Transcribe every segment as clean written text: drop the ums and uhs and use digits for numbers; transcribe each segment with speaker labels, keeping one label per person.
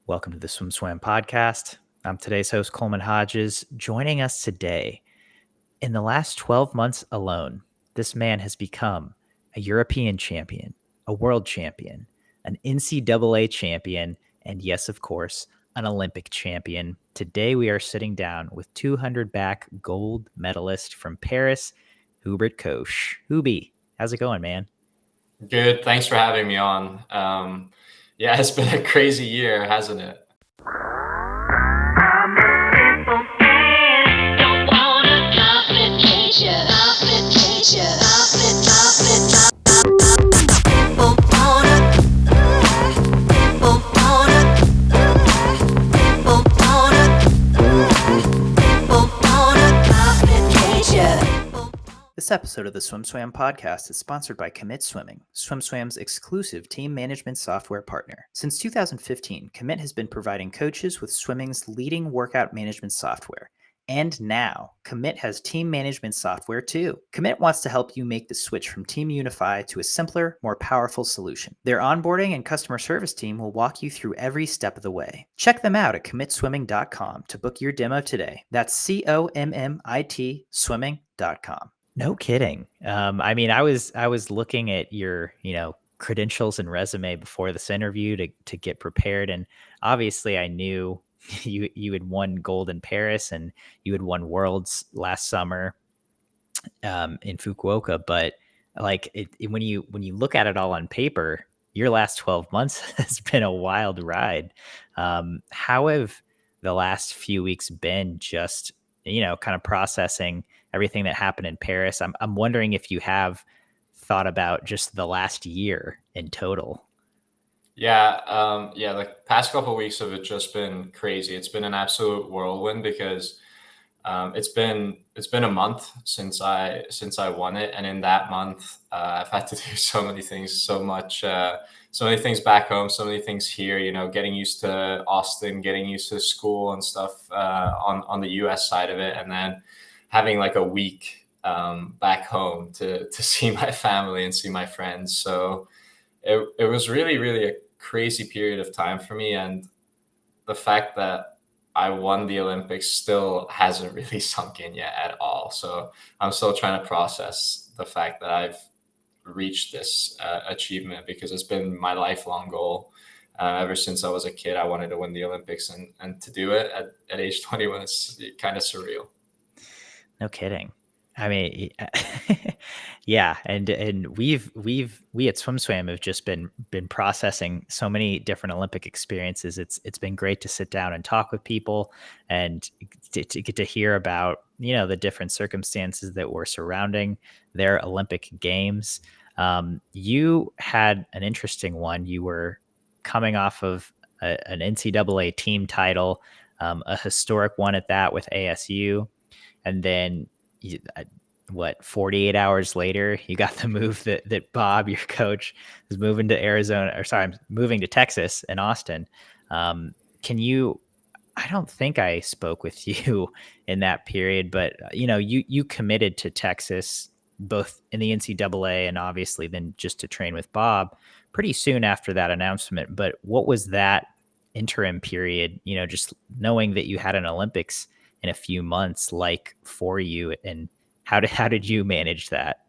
Speaker 1: Welcome to the Swim Swam podcast. I'm today's host, Coleman Hodges. Joining us today, in the last 12 months alone, this man has become a European champion, a world champion, an NCAA champion, and yes, of course, an Olympic champion. Today, we are sitting down with 200 back gold medalist from Paris, Hubi Kos. Hubi, how's it going, man?
Speaker 2: Good. Thanks for having me on. Yeah, it's been a crazy year, hasn't it?
Speaker 1: This episode of the Swim Swam podcast is sponsored by Commit Swimming, Swim Swam's exclusive team management software partner. Since 2015, Commit has been providing coaches with swimming's leading workout management software. And now, Commit has team management software too. Commit wants to help you make the switch from Team Unify to a simpler, more powerful solution. Their onboarding and customer service team will walk you through every step of the way. Check them out at commitswimming.com to book your demo today. That's COMMIT swimming.com. No kidding. I was looking at your, credentials and resume before this interview to get prepared, and obviously I knew you had won gold in Paris and you had won worlds last summer in Fukuoka. But when you look at it all on paper, your last 12 months has been a wild ride. How have the last few weeks been? Just kind of processing everything that happened in Paris. I'm wondering if you have thought about just the last year in total.
Speaker 2: Yeah, the past couple of weeks have just been crazy. It's been an absolute whirlwind because it's been a month since I won it, and in that month, I've had to do so many things, so many things back home, so many things here. Getting used to Austin, getting used to school and stuff on the U.S. side of it, and then having like a week back home to see my family and see my friends. So it was really, really a crazy period of time for me. And the fact that I won the Olympics still hasn't really sunk in yet at all. So I'm still trying to process the fact that I've reached this achievement, because it's been my lifelong goal. Ever since I was a kid, I wanted to win the Olympics, and to do it at age 21 is kind of surreal.
Speaker 1: No kidding. I mean, yeah, and we at Swim Swam have just been processing so many different Olympic experiences. It's been great to sit down and talk with people and to get to hear about the different circumstances that were surrounding their Olympic Games. You had an interesting one. You were coming off of an NCAA team title, a historic one at that with ASU. And then 48 hours later, you got the move that Bob, your coach, is moving to Texas and Austin. I don't think I spoke with you in that period, but you committed to Texas both in the NCAA and obviously then just to train with Bob pretty soon after that announcement. But what was that interim period, just knowing that you had an Olympics in a few months like for you, and how did you manage that?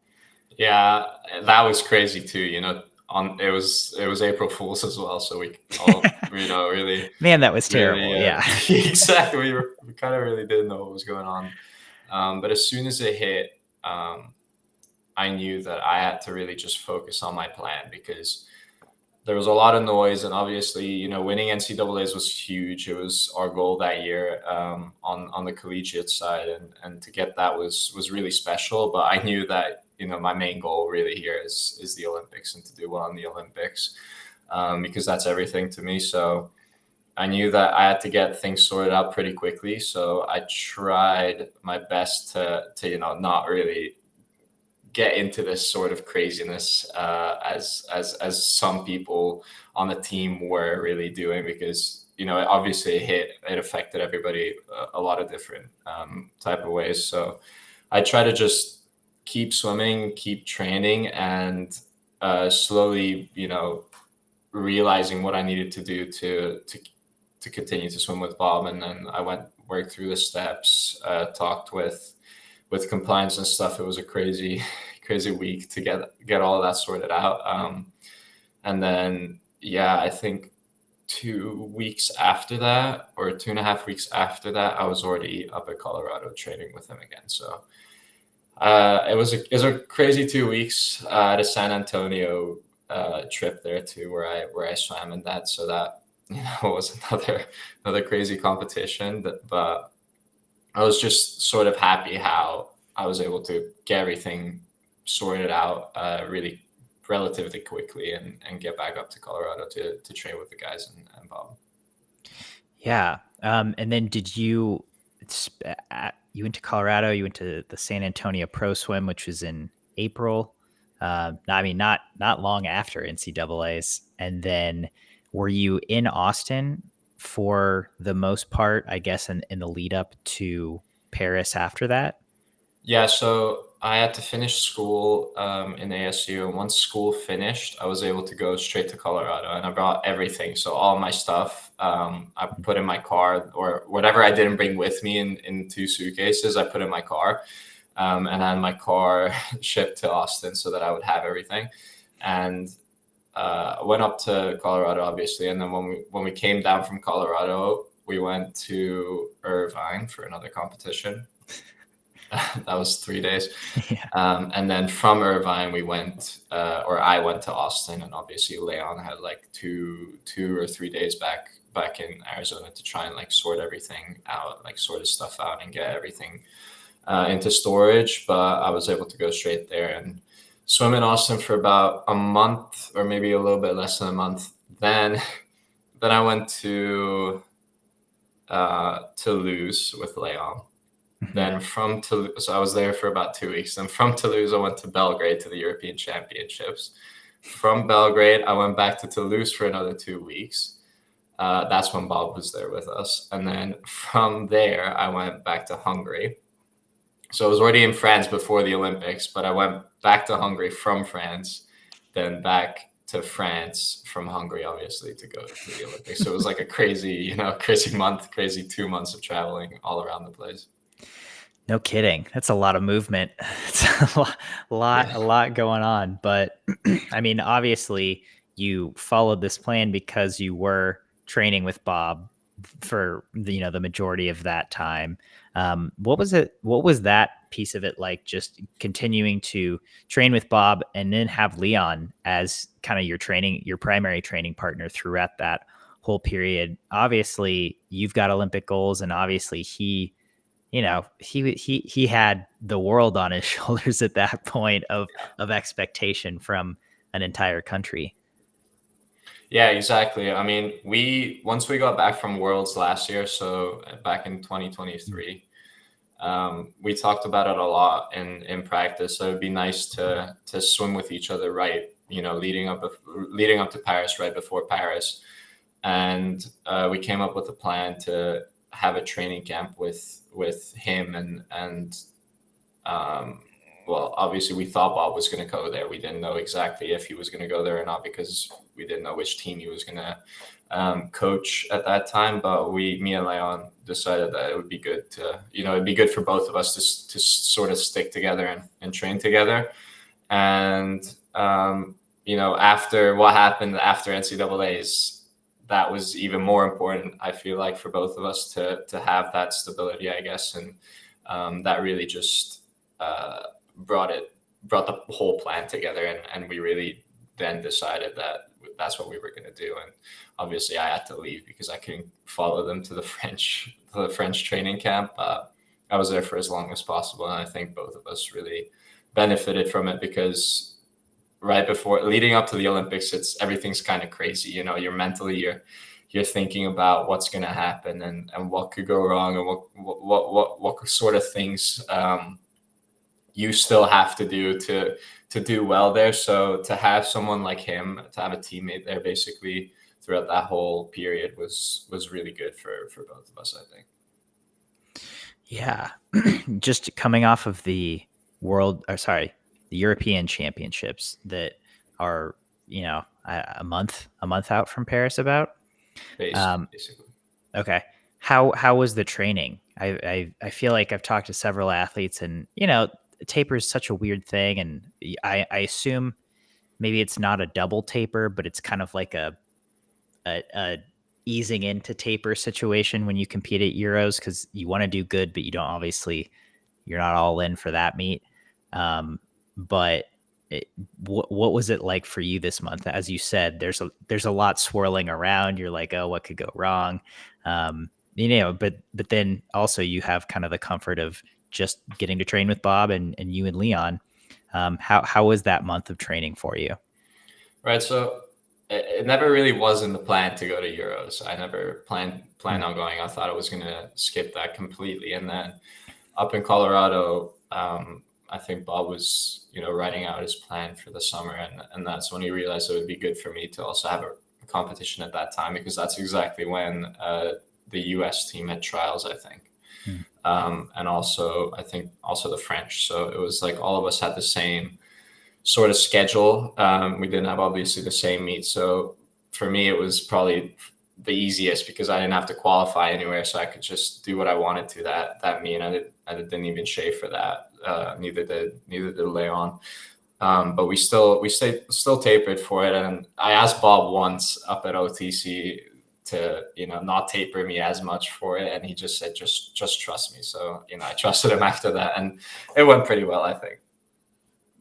Speaker 2: Yeah, that was crazy too. It was April Fool's as well, so we all really
Speaker 1: man, that was terrible.
Speaker 2: Really,
Speaker 1: yeah.
Speaker 2: Exactly. We kind of really didn't know what was going on, but as soon as it hit, I knew that I had to really just focus on my plan, because there was a lot of noise, and obviously, winning NCAAs was huge. It was our goal that year on the collegiate side, and to get that was really special. But I knew that my main goal really here is the Olympics, and to do well in the Olympics, because that's everything to me. So I knew that I had to get things sorted out pretty quickly. So I tried my best to not really get into this sort of craziness as some people on the team were really doing, because obviously it affected everybody a lot of different type of ways. So I try to just keep swimming, keep training, and slowly realizing what I needed to do to continue to swim with Bob, and then I worked through the steps, talked with compliance and stuff. It was a crazy crazy week to get all of that sorted out. And then yeah, I think 2 weeks after that, or 2.5 weeks after that, I was already up at Colorado training with him again. So it was a crazy 2 weeks. At a San Antonio trip there too, where I swam in that. So that was another crazy competition. But I was just sort of happy how I was able to get everything sorted out really relatively quickly, and get back up to Colorado to train with the guys and Bob.
Speaker 1: Yeah. And then you went to Colorado, you went to the San Antonio Pro Swim, which was in April. Not long after NCAA's. And then were you in Austin for the most part, I guess, in the lead up to Paris after that?
Speaker 2: Yeah, so I had to finish school in ASU, and once school finished, I was able to go straight to Colorado, and I brought everything. So all my stuff, I put in my car, or whatever I didn't bring with me in 2 suitcases, I put in my car, and I had my car shipped to Austin so that I would have everything. And I went up to Colorado, obviously, and then when we came down from Colorado, we went to Irvine for another competition. That was 3 days.
Speaker 1: Yeah.
Speaker 2: And then from Irvine, I went to Austin, and obviously Leon had like 2 or 3 days back in Arizona to try and like sort everything out, like sort of stuff out and get everything into storage. But I was able to go straight there and swim in Austin for about a month, or maybe a little bit less than a month. Then I went to Toulouse with Leon. Then from Toulouse, so I was there for about 2 weeks. Then from Toulouse, I went to Belgrade to the European Championships. From Belgrade, I went back to Toulouse for another 2 weeks. That's when Bob was there with us. And then from there, I went back to Hungary. So I was already in France before the Olympics, but I went back to Hungary from France, then back to France from Hungary, obviously, to go to the Olympics. So it was like a crazy 2 months of traveling all around the place.
Speaker 1: No kidding. That's a lot of movement. It's a lot going on. But I mean, obviously, you followed this plan because you were training with Bob for the majority of that time. What was it? What was that piece of it like? Just continuing to train with Bob and then have Leon as kind of your primary training partner throughout that whole period. Obviously, you've got Olympic goals, and obviously he had the world on his shoulders at that point of expectation from an entire country.
Speaker 2: Yeah, exactly. I mean, once we got back from Worlds last year, so back in 2023, we talked about it a lot in practice. So it'd be nice to swim with each other, right? Leading up to Paris, right before Paris, and we came up with a plan to have a training camp with him, and well, obviously we thought Bob was going to go there. We didn't know exactly if he was going to go there or not, because we didn't know which team he was going to coach at that time. But me and Leon decided that it would be good it'd be good for both of us to sort of stick together and train together. And after what happened after NCAA's, that was even more important, I feel like, for both of us to have that stability, I guess. And that really just brought the whole plan together. And we really then decided that that's what we were going to do. And obviously I had to leave because I couldn't follow them to the French training camp. I was there for as long as possible. And I think both of us really benefited from it, because right before, leading up to the Olympics, everything's kind of crazy. You're thinking about what's going to happen and what could go wrong, and what sort of things you still have to do to do well there. So to have someone like him, to have a teammate there basically throughout that whole period was really good for both of us, I think.
Speaker 1: Yeah. Just coming off of the European Championships that are, a month out from Paris about.
Speaker 2: Basically.
Speaker 1: Okay. How was the training? I feel like I've talked to several athletes, and taper is such a weird thing, and I assume maybe it's not a double taper, but it's kind of like a easing into taper situation when you compete at Euros, because you want to do good, but you don't obviously you're not all in for that meet. Um, but what was it like for you this month? As you said, there's a lot swirling around. You're like, oh, what could go wrong? But then also you have kind of the comfort of just getting to train with Bob and you and Leon. How was that month of training for you?
Speaker 2: Right. So it never really was in the plan to go to Euros. I never planned
Speaker 1: Mm,
Speaker 2: on going. I thought I was going to skip that completely. And then up in Colorado, I think Bob was, writing out his plan for the summer, and that's when he realized it would be good for me to also have a competition at that time, because that's exactly when the U.S. team had trials, I think,
Speaker 1: mm,
Speaker 2: and also I think also the French. So it was like all of us had the same sort of schedule. We didn't have obviously the same meet, so for me it was probably the easiest because I didn't have to qualify anywhere, so I could just do what I wanted to that meet. I didn't even shave for that. Neither did Leon. But we still tapered for it, and I asked Bob once up at OTC to not taper me as much for it, and he just said just trust me. So I trusted him after that, and it went pretty well, I think.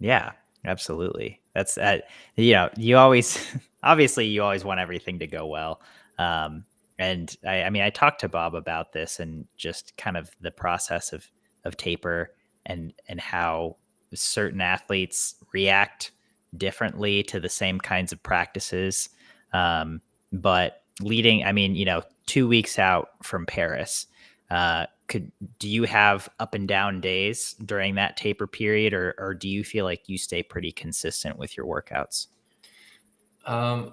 Speaker 1: yeah, absolutely. That's that. You always obviously you always want everything to go well. Um, and I mean, I talked to Bob about this and just kind of the process of taper and how certain athletes react differently to the same kinds of practices. But leading, I mean, 2 weeks out from Paris, could do you have up and down days during that taper period, or do you feel like you stay pretty consistent with your workouts?
Speaker 2: Um,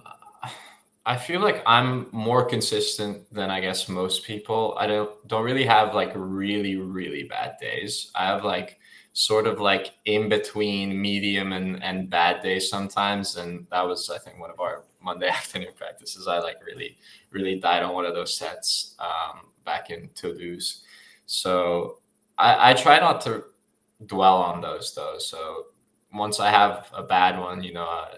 Speaker 2: I feel like I'm more consistent than I guess most people. I don't really have like really really bad days. I have like sort of like in between medium and bad days sometimes, and that was I think one of our Monday afternoon practices. I like really really died on one of those sets back in Toulouse. So I try not to dwell on those though. So once I have a bad one,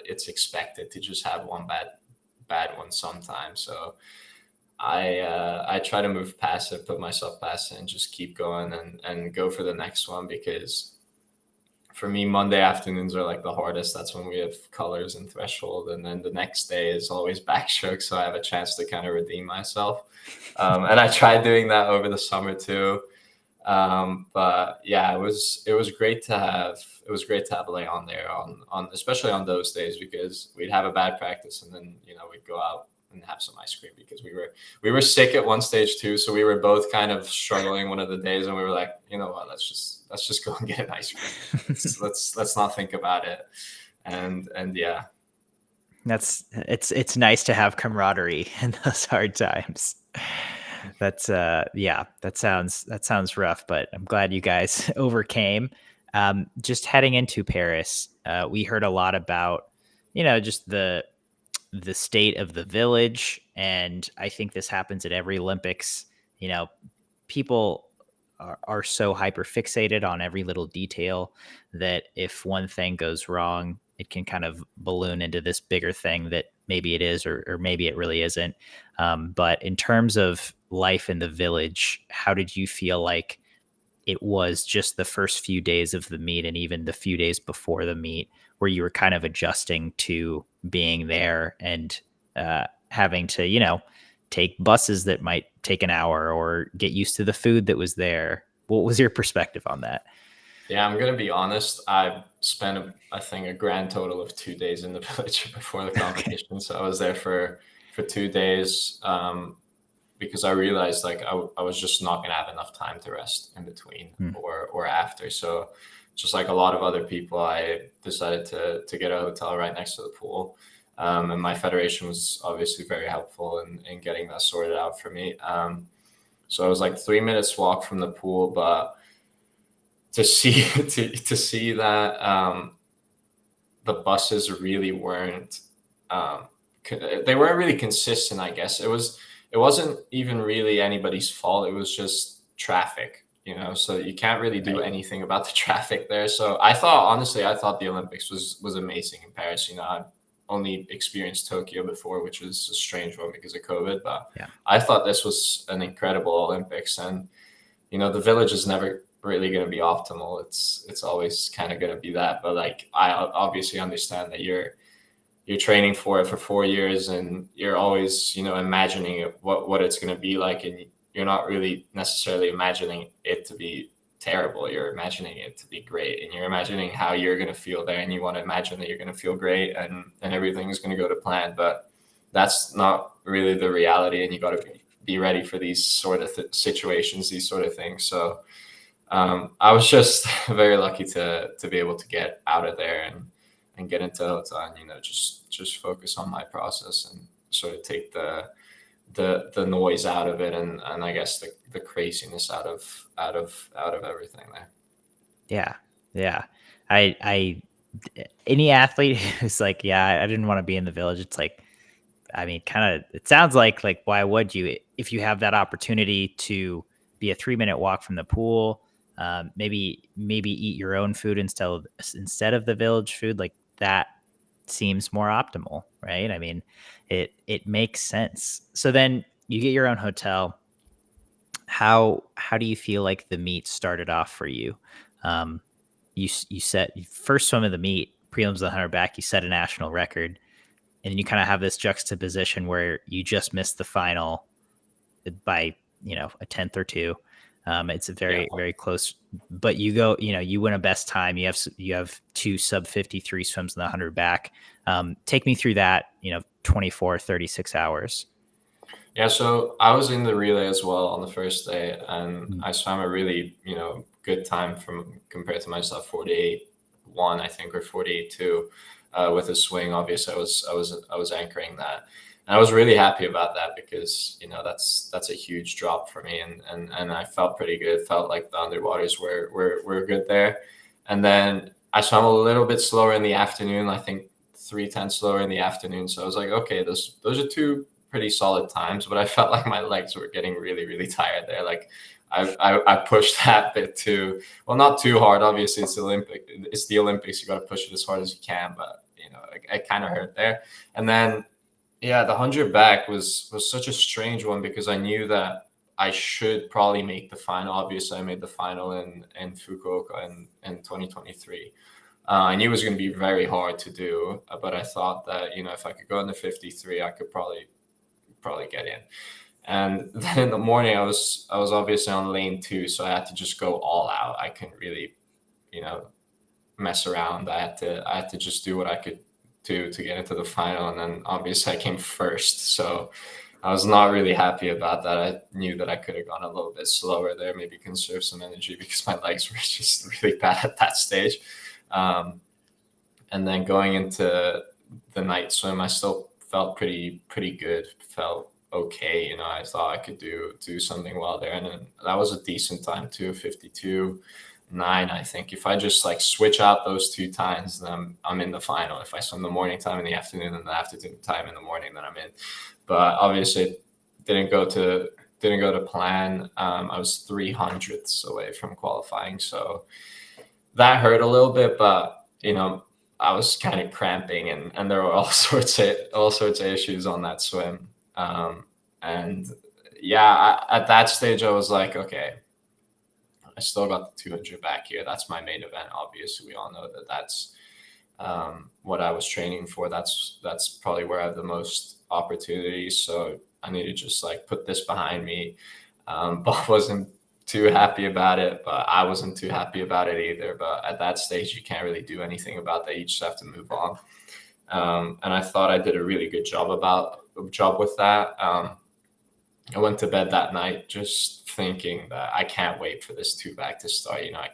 Speaker 2: it's expected to just have one bad one sometimes. So I try to move past it, put myself past it, and just keep going and go for the next one, because for me Monday afternoons are like the hardest. That's when we have colors and threshold, and then the next day is always backstroke, so I have a chance to kind of redeem myself. And I tried doing that over the summer too. But yeah, it was great to have Leon there on especially on those days, because we'd have a bad practice and then we'd go out and have some ice cream, because we were sick at one stage too, so we were both kind of struggling one of the days, and we were like, you know what, let's just go and get an ice cream. Let's not think about it. And yeah.
Speaker 1: It's nice to have camaraderie in those hard times. That's yeah, that sounds rough, but I'm glad you guys overcame. Just heading into Paris, we heard a lot about just the state of the village, and I think this happens at every Olympics. You know, people are so hyper fixated on every little detail that if one thing goes wrong, it can kind of balloon into this bigger thing that maybe it is, or maybe it really isn't. But in terms of life in the village, how did you feel like it was just the first few days of the meet and even the few days before the meet, where you were kind of adjusting to being there and having to, take buses that might take an hour or get used to the food that was there? What was your perspective on that?
Speaker 2: Yeah, I'm gonna be honest. I spent, I think, a grand total of 2 days in the village before the
Speaker 1: Okay.
Speaker 2: competition. So I was there for 2 days, because I realized like I was just not gonna have enough time to rest in between
Speaker 1: Hmm.
Speaker 2: or after. So just like a lot of other people, I decided to get a hotel right next to the pool. And my federation was obviously very helpful in getting that sorted out for me. So I was like 3 minutes walk from the pool, but to see to see that the buses really weren't um, they weren't really consistent. I guess it wasn't even really anybody's fault. It was just traffic, so you can't really do
Speaker 1: Right.
Speaker 2: anything about the traffic there. So I thought the Olympics was amazing in Paris. I only experienced Tokyo before, which was a strange one because of COVID, but
Speaker 1: Yeah.
Speaker 2: I thought this was an incredible Olympics. And the village is never really going to be optimal. It's always kind of going to be that. But like, I obviously understand that you're training for it for 4 years, and you're always imagining what it's going to be like, and you're not really necessarily imagining it to be terrible. You're imagining it to be great, and you're imagining how you're going to feel there, and you want to imagine that you're going to feel great, and everything is going to go to plan. But that's not really the reality, and you got to be ready for these sort of situations, these sort of things. So I was just very lucky to be able to get out of there and get into the hotel, and just focus on my process and sort of take the noise out of it, and I guess the craziness out of everything there.
Speaker 1: Yeah. Yeah. I any athlete who's like, yeah, I didn't want to be in the village. It's like, I mean, kind of, it sounds like, why would you, if you have that opportunity to be a 3-minute walk from the pool, maybe eat your own food instead of the village food, like that seems more optimal, right? I mean, it makes sense. So then you get your own hotel. How do you feel like the meet started off for you? Um, you set first swim of the meet, prelims of the 100 back, you set a national record, and you kind of have this juxtaposition where you just missed the final by a tenth or two. It's a
Speaker 2: Yeah.
Speaker 1: very very close, but you win a best time. You have two sub 53 swims in the 100 back. Take me through that 24 36 hours.
Speaker 2: Yeah, so I was in the relay as well on the first day, and
Speaker 1: Mm.
Speaker 2: I swam a really, good time from compared to myself, 48.1, I think, or 48.2, with a swing. Obviously, I was anchoring that, and I was really happy about that because that's a huge drop for me, and I felt pretty good. Felt like the underwaters were good there, and then I swam a little bit slower in the afternoon. I think 3/10 slower in the afternoon. So I was like, okay, those are two pretty solid times, but I felt like my legs were getting really, really tired there. Like I pushed that bit too, well, not too hard. Obviously, it's the Olympics. You got to push it as hard as you can, but it kind of hurt there. And then, yeah, the 100 back was such a strange one because I knew that I should probably make the final. Obviously, I made the final in Fukuoka in 2023. I knew it was going to be very hard to do, but I thought that if I could go in the 53, I could probably get in. And then in the morning, I was obviously on lane 2, so I had to just go all out. I couldn't really, you know, mess around. I had to just do what I could do to get into the final. And then obviously I came first, so I was not really happy about that. I knew that I could have gone a little bit slower there, maybe conserve some energy because my legs were just really bad at that stage. Um, and then going into the night swim, I still felt pretty good. Felt okay. I thought I could do something well there, and then that was a decent time too, 52.9. I think if I just like switch out those two times, then I'm in the final. If I swim the morning time in the afternoon and the afternoon time in the morning, then I'm in. But obviously, it didn't go to plan. I was 300ths away from qualifying, so that hurt a little bit, but I was kind of cramping, and there were all sorts of issues on that swim. And yeah, at that stage, I was like, okay, I still got the 200 back here. That's my main event. Obviously, we all know that that's what I was training for. That's probably where I have the most opportunities. So I need to just like put this behind me. Bob wasn't too happy about it, but I wasn't too happy about it either. But at that stage, you can't really do anything about that. You just have to move on. And I thought I did a really good job with that. I went to bed that night just thinking that I can't wait for this two back to start. I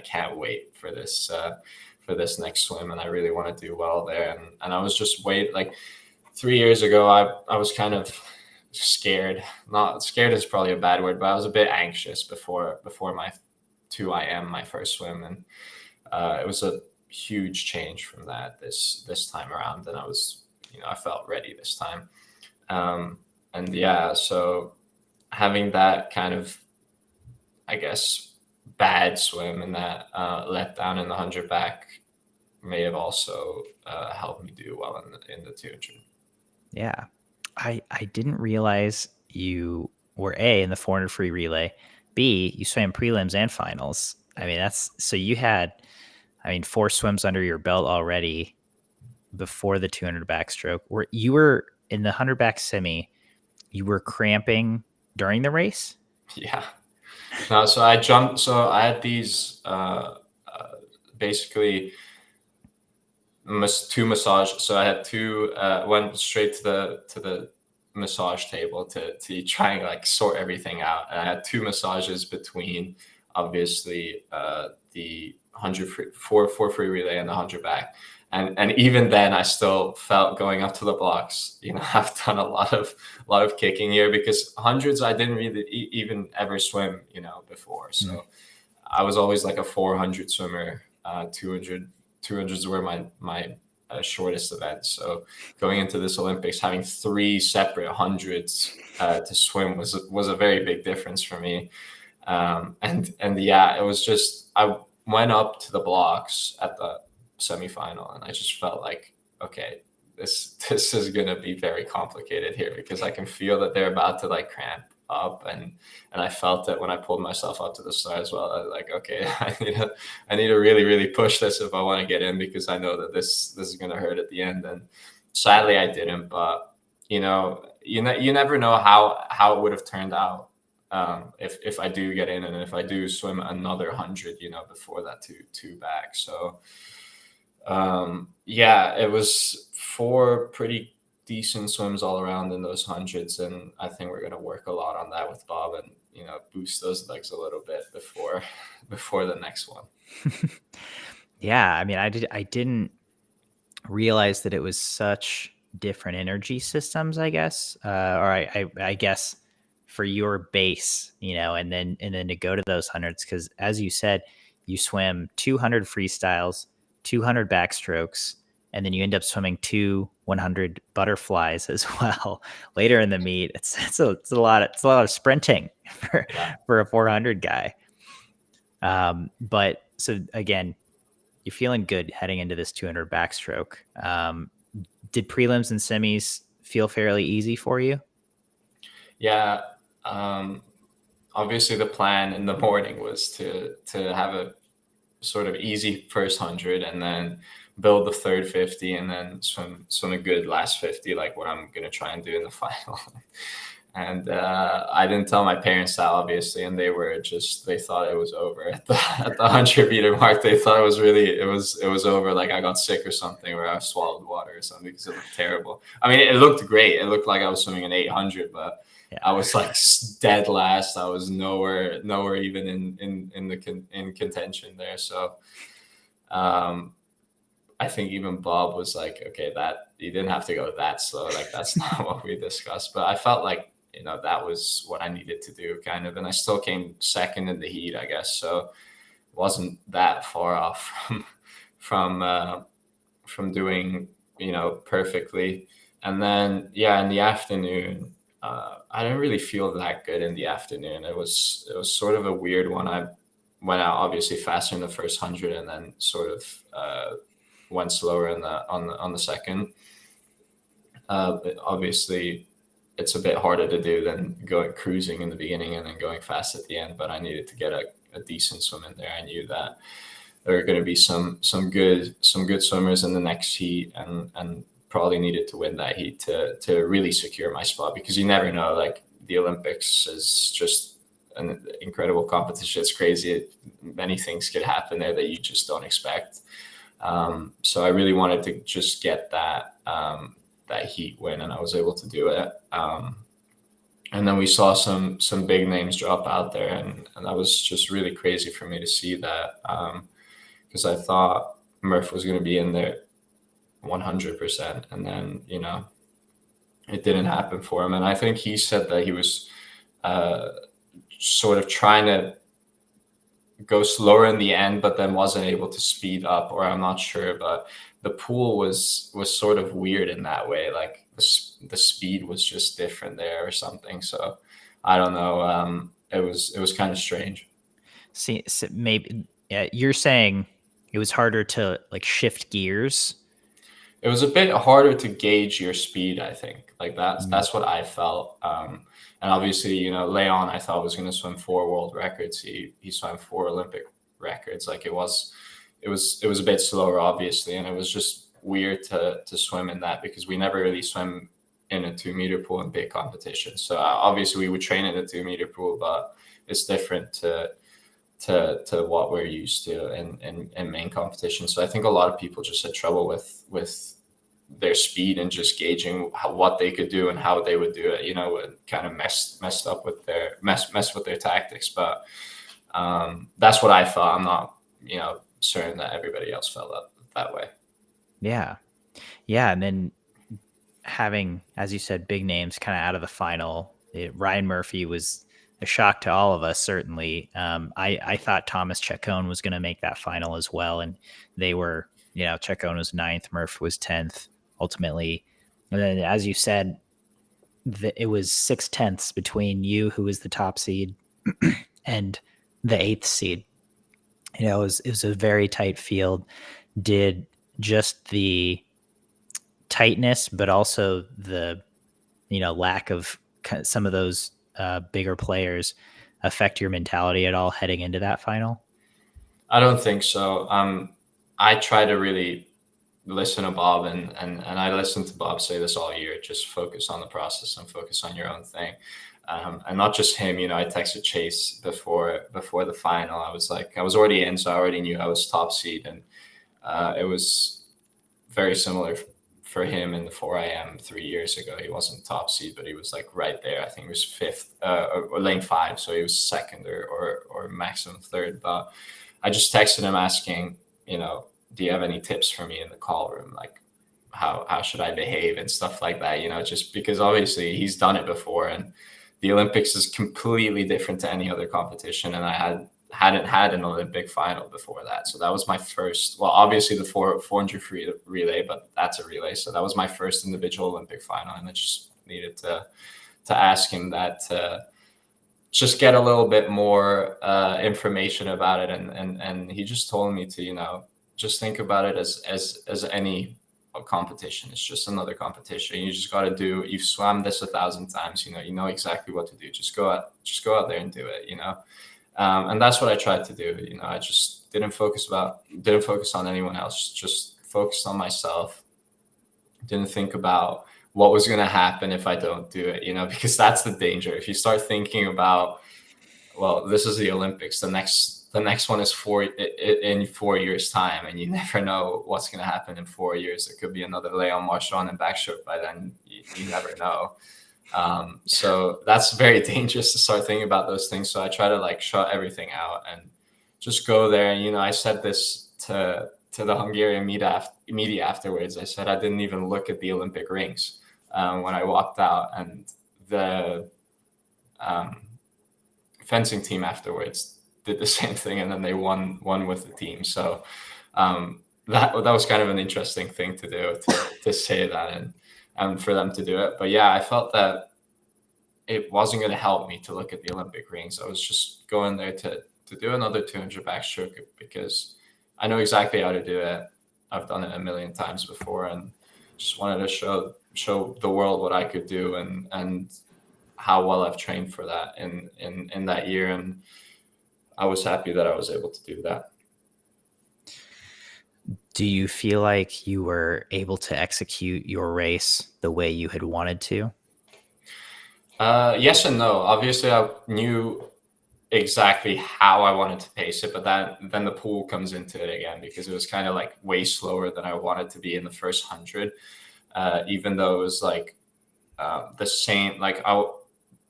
Speaker 2: can't wait for this next swim, and I really want to do well there. And I was just like 3 years ago, I was kind of scared. Not scared is probably a bad word, but I was a bit anxious before my 2 IM, my first swim, and it was a huge change from that this time around, and I felt ready this time. yeah, so having that kind of, I guess, bad swim and that let down in the 100 back may have also helped me do well in the 200.
Speaker 1: Yeah. I didn't realize you were A, in the 400 free relay, B, you swam prelims and finals. I mean, so you had, 4 swims under your belt already before the 200 backstroke. Where you were in the 100 back semi, you were cramping during the race?
Speaker 2: Yeah. No, so I jumped. So I had these basically two massage. So I had two. Went straight to the massage table to try and like sort everything out. And I had two massages between, obviously, the 100 four free relay and the 100 back. And even then, I still felt going up to the blocks. I've done a lot of kicking here because hundreds I didn't really even ever swim, before. So I was always like a 400 swimmer. 200s were my shortest event. So going into this Olympics, having 3 separate hundreds to swim was a very big difference for me. And yeah, it was just I went up to the blocks at the semifinal, and I just felt like, okay, this is gonna be very complicated here because I can feel that they're about to like cramp up, and I felt it when I pulled myself up to the start as well. I was like, okay, I need to really really push this if I want to get in because I know that this is gonna hurt at the end. And sadly, I didn't. But you never know how it would have turned out if I do get in and if I do swim another 100, before that two back. So yeah, it was 4 pretty decent swims all around in those hundreds, and I think we're gonna work a lot on that with Bob and boost those legs a little bit before the next one.
Speaker 1: Yeah, I didn't realize that it was such different energy systems, I guess. Or I guess for your base, and then to go to those hundreds, because as you said, you swim 200 freestyles, 200 backstrokes, and then you end up swimming 100 butterflies as well later in the meet. It's a lot of sprinting for a 400 guy. But so again, you're feeling good heading into this 200 backstroke. Did prelims and semis feel fairly easy for you?
Speaker 2: Yeah. Obviously, the plan in the morning was to have a sort of easy first 100 and then build the third 50 and then swim a good last 50, like what I'm going to try and do in the final. And I didn't tell my parents that, obviously, and they thought it was over at the 100-meter mark. They thought it was over, like I got sick or something, or I swallowed water or something, because it looked terrible. I mean, it looked great. It looked like I was swimming an 800, but yeah. I was like dead last. I was nowhere even in contention there. So I think even Bob was like, okay, that you didn't have to go that slow. Like, that's not what we discussed. But I felt like, that was what I needed to do, kind of. And I still came second in the heat, I guess. So wasn't that far off from doing, perfectly. And then, yeah, in the afternoon, I didn't really feel that good in the afternoon. It was sort of a weird one. I went out obviously faster in the first 100 and then sort of went slower on the second. But obviously, it's a bit harder to do than going cruising in the beginning and then going fast at the end. But I needed to get a decent swim in there. I knew that there were going to be some good swimmers in the next heat, and probably needed to win that heat to really secure my spot, because you never know. Like, the Olympics is just an incredible competition. It's crazy. Many things could happen there that you just don't expect. So I really wanted to just get that heat win, and I was able to do it. And then we saw some big names drop out there, and that was just really crazy for me to see that, because I thought Murph was going to be in there 100%, and then it didn't happen for him. And I think he said that he was sort of trying to go slower in the end, but then wasn't able to speed up, or I'm not sure, but the pool was sort of weird in that way. Like the speed was just different there or something. So I don't know. It was kind of strange.
Speaker 1: See, so maybe you're saying it was harder to like shift gears.
Speaker 2: It was a bit harder to gauge your speed, I think. Like
Speaker 1: Mm.
Speaker 2: that's what I felt. And obviously, you know, Leon, I thought was going to swim 4 world records. He swam 4 Olympic records. Like it was a bit slower, obviously, and it was just weird to swim in that because we never really swim in a 2 meter pool in big competitions. So obviously, we would train in a 2 meter pool, but it's different to what we're used to in main competition. So I think a lot of people just had trouble with their speed and just gauging what they could do and how they would do it. You know, it kind of messed up with their mess with their tactics. But that's what I felt. I'm not, you know, certain that everybody else felt that way.
Speaker 1: Yeah. Yeah. And then having, as you said, big names kind of out of the final, Ryan Murphy was a shock to all of us, certainly. I thought Thomas Chacon was going to make that final as well. And they were, you know, Chacon was 9th, Murphy was 10th ultimately. And then, as you said, it was 6/10 between you, who was the top seed, and the 8th seed. You know, it was a very tight field. Did just the tightness, but also the, you know, lack of some of those bigger players affect your mentality at all heading into that final?
Speaker 2: I don't think so. I try to really listen to Bob, and I listened to Bob say this all year: just focus on the process and focus on your own thing. And not just him, you know. I texted Chase before the final. I was like, I was already in, so I already knew I was top seed, and it was very similar for him in the 4 a.m. 3 years ago. He wasn't top seed, but he was like right there. I think he was fifth or lane 5, so he was second or maximum third. But I just texted him asking, you know, do you have any tips for me in the call room? Like, how should I behave and stuff like that? You know, just because obviously he's done it before, and the Olympics is completely different to any other competition. And I hadn't had an Olympic final before that, so that was my first. Well, obviously the 400 free relay, but that's a relay, so that was my first individual Olympic final, and I just needed to ask him that. Just get a little bit more information about it, and he just told me to, you know, just think about it as any competition. It's just another competition. You just got to do. You've swam this 1,000 times. You know exactly what to do. Just go out there and do it. You know, and that's what I tried to do. You know, I just didn't focus on anyone else. Just focused on myself. Didn't think about what was going to happen if I don't do it, you know, because that's the danger. If you start thinking about, well, this is the Olympics, the next one is in 4 years time, and you never know what's going to happen in 4 years. It could be another Leon Marchand and backstroke by then. You never know. So that's very dangerous to start thinking about those things. So I try to like shut everything out and just go there. And, you know, I said this to the Hungarian media afterwards. I said I didn't even look at the Olympic rings when I walked out, and the fencing team afterwards did the same thing, and then they won with the team. So that was kind of an interesting thing to do, to say that, and for them to do it. But yeah, I felt that it wasn't going to help me to look at the Olympic rings. I was just going there to do another 200 backstroke because I know exactly how to do it. I've done it a million times before, and just wanted to show the world what I could do, and how well I've trained for that in that year. And I was happy that I was able to do that.
Speaker 1: Do you feel like you were able to execute your race the way you had wanted to?
Speaker 2: Yes and no. Obviously, I knew exactly how I wanted to pace it, but then the pool comes into it again, because it was kind of like way slower than I wanted to be in the first 100. Even though it was like the same, like I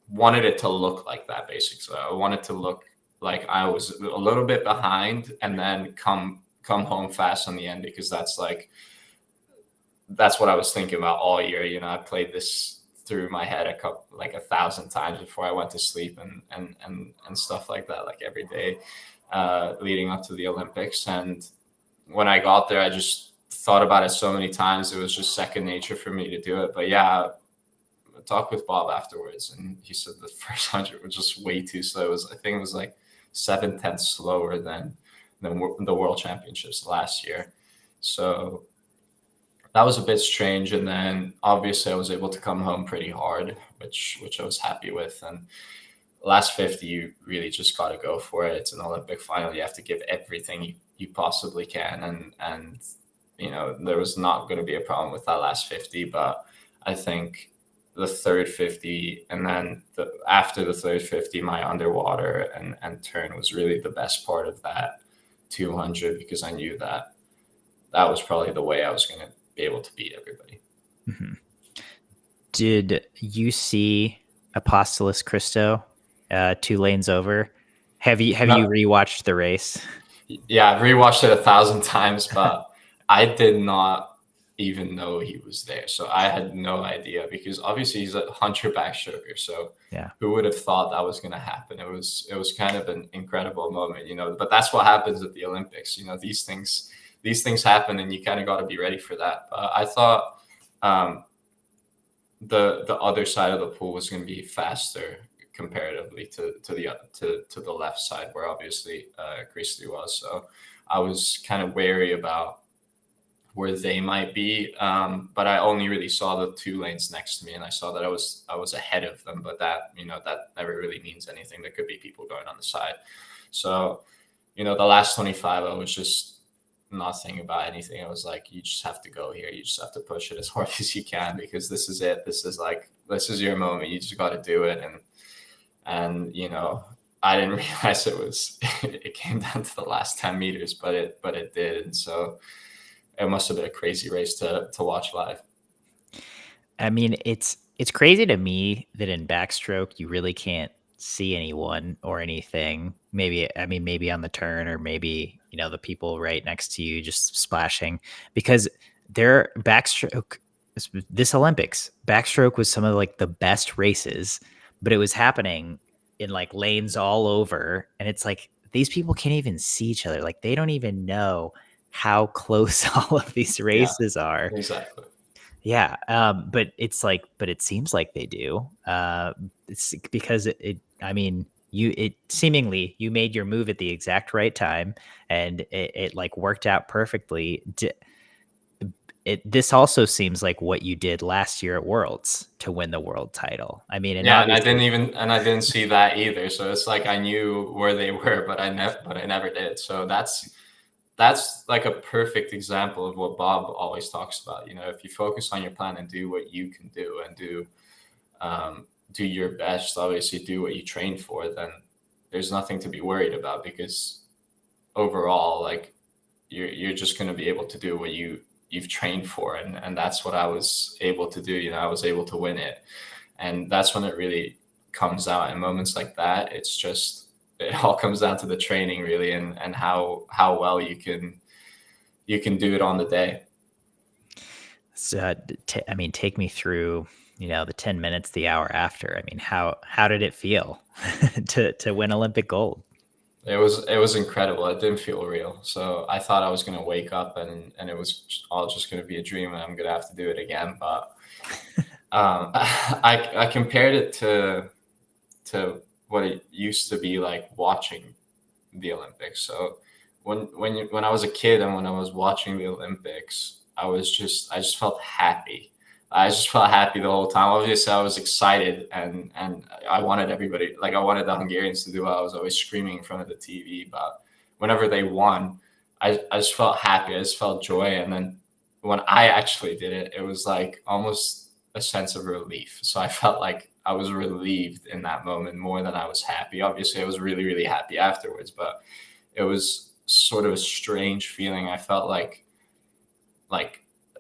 Speaker 2: wanted it to look like that, basically. I wanted to look like I was a little bit behind and then come home fast on the end, because that's what I was thinking about all year. You know, I played this through my head like 1,000 times before I went to sleep and stuff like that, like every day leading up to the Olympics. And when I got there, I just thought about it so many times. It was just second nature for me to do it. But yeah, I talked with Bob afterwards, and he said the first 100 was just way too slow. I think it was like 7/10 slower than the World Championships last year. So that was a bit strange. And then obviously I was able to come home pretty hard, which I was happy with. And last 50, you really just got to go for it. It's an Olympic final. You have to give everything you possibly can. And there was not going to be a problem with that last 50, but I think the third 50 and then after the third 50, my underwater and turn was really the best part of that 200, because I knew that was probably the way I was going to be able to beat everybody.
Speaker 1: Mm-hmm. Did you see Apostolos Christo 2 lanes over? Have you rewatched the race?
Speaker 2: Yeah, I've rewatched it 1,000 times, but I did not even know he was there. So I had no idea, because obviously he's a hunter backstroker. So
Speaker 1: yeah,
Speaker 2: who would have thought that was going to happen? It was kind of an incredible moment, but that's what happens at the Olympics. These things happen, and you kind of got to be ready for that. I thought the other side of the pool was going to be faster comparatively to the left side, where obviously Christy was. So I was kind of wary about where they might be, but I only really saw the 2 lanes next to me, and I saw that I was ahead of them. But that that never really means anything. There could be people going on the side. So the last 25, I was just not thinking about anything. I was like, you just have to go here. You just have to push it as hard as you can, because this is it. This is your moment. You just got to do it. And I didn't realize it came down to the last 10 meters, but it did. And so it must have been a crazy race to watch live.
Speaker 1: I mean, it's crazy to me that in backstroke you really can't see anyone or anything. Maybe on the turn, or maybe the people right next to you just splashing, because their backstroke, this Olympics, backstroke was some of like the best races, but it was happening in like lanes all over, and it's like these people can't even see each other. Like they don't even know how close all of these races are.
Speaker 2: Exactly.
Speaker 1: Yeah. But it seems like they do. It's because it seemingly you made your move at the exact right time, and it like worked out perfectly. This also seems like what you did last year at Worlds to win the world title. I mean,
Speaker 2: and I didn't see that either. So it's like I knew where they were, but I never did. So that's like a perfect example of what Bob always talks about. If you focus on your plan and do what you can do, and do your best, obviously do what you train for, then there's nothing to be worried about, because overall, like you're just going to be able to do what you've trained for. And that's what I was able to do. I was able to win it. And that's when it really comes out in moments like that. It all comes down to the training, really, and how well you can do it on the day.
Speaker 1: So, take me through, the 10 minutes, the hour after. I mean, how did it feel to win Olympic gold?
Speaker 2: It was incredible. It didn't feel real. So I thought I was going to wake up and it was all just going to be a dream, and I'm going to have to do it again. But I compared it to what it used to be like watching the Olympics. So when I was a kid and when I was watching the Olympics, I just felt happy. I just felt happy the whole time. Obviously, I was excited and I wanted everybody, like I wanted the Hungarians to do well. I was always screaming in front of the TV, but whenever they won, I just felt happy. I just felt joy. And then when I actually did it, it was like almost a sense of relief. So I felt like I was relieved in that moment more than I was happy. Obviously, I was really, really happy afterwards, but it was sort of a strange feeling. I felt like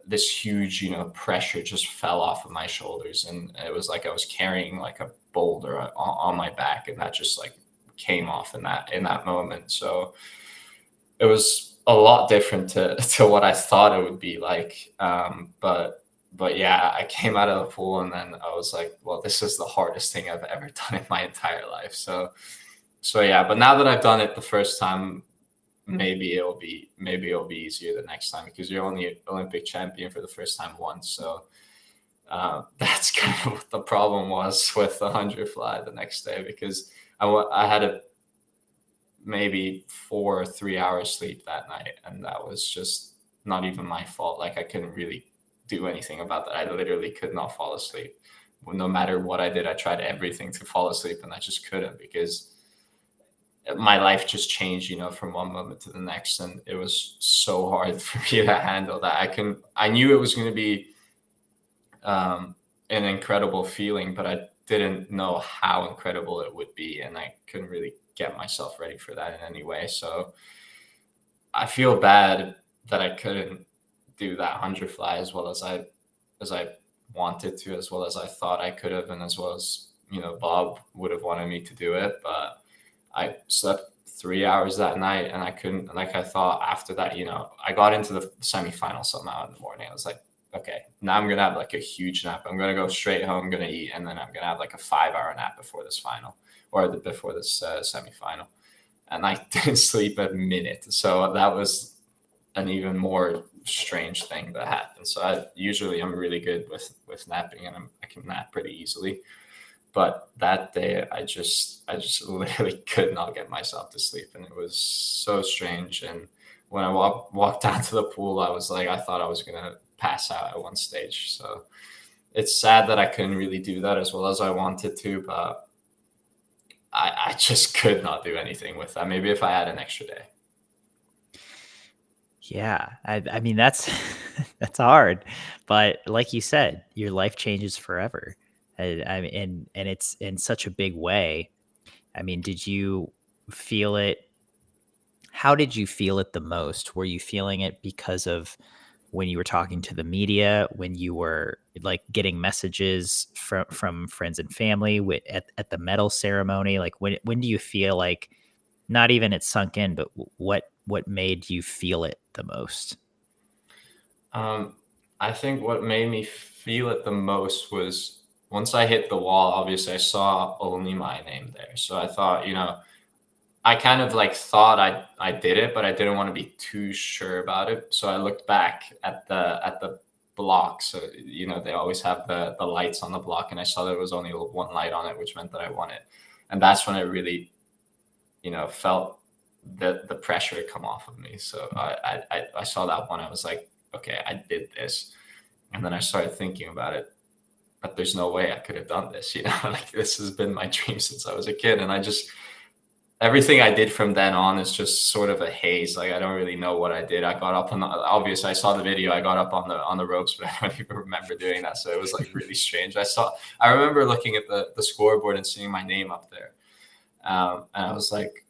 Speaker 2: this huge, pressure just fell off of my shoulders, and it was like I was carrying like a boulder on my back, and that just like came off in that moment. So it was a lot different to what I thought it would be like. But but yeah, I came out of the pool and then I was like, well, this is the hardest thing I've ever done in my entire life. So yeah, but now that I've done it the first time, maybe it'll be easier the next time, because you're only Olympic champion for the first time once. So that's kind of what the problem was with the 100 fly the next day, because I had a maybe 4 or 3 hours sleep that night, and that was just not even my fault. Like, I couldn't really do anything about that. I literally could not fall asleep. No matter what I did, I tried everything to fall asleep, and I just couldn't, because my life just changed, from one moment to the next, and it was so hard for me to handle that. I knew it was going to be an incredible feeling, but I didn't know how incredible it would be, and I couldn't really get myself ready for that in any way. So I feel bad that I couldn't do that 100 fly as well as I wanted to, as well as I thought I could have, and as well as Bob would have wanted me to do it. But I slept 3 hours that night, and I couldn't. Like, I thought after that, I got into the semifinal somehow in the morning. I was like, okay, now I'm gonna have like a huge nap. I'm gonna go straight home, I'm gonna eat, and then I'm gonna have like a 5 hour nap before this final, or before this semifinal. And I didn't sleep a minute, so that was an even more strange thing that happened. So I'm really good with napping, and I can nap pretty easily. But that day, I just literally could not get myself to sleep, and it was so strange. And when I walked down to the pool, I was like, I thought I was gonna pass out at one stage. So it's sad that I couldn't really do that as well as I wanted to, but I just could not do anything with that. Maybe if I had an extra day.
Speaker 1: Yeah, I mean that's that's hard, but like you said, your life changes forever. I mean, and it's in such a big way. I mean, did you feel it? How did you feel it the most? Were you feeling it because of when you were talking to the media, when you were like getting messages from friends and family at the medal ceremony? Like when do you feel like not even it sunk in, but what made you feel it the most?
Speaker 2: Um, I think what made me feel it the most was once I hit the wall. Obviously, I saw only my name there, so I thought, I kind of like thought I did it, but I didn't want to be too sure about it. So I looked back at the block. So they always have the lights on the block, and I saw there was only one light on it, which meant that I won it. And that's when I really felt the pressure come off of me. So I saw that one. I was like, okay, I did this. And then I started thinking about it, but there's no way I could have done this. Like, this has been my dream since I was a kid, and everything I did from then on is just sort of a haze. Like, I don't really know what I did. I got up obviously I saw the video. I got up on the ropes, but I don't even remember doing that. So it was like really strange. I remember looking at the scoreboard and seeing my name up there. And I was like,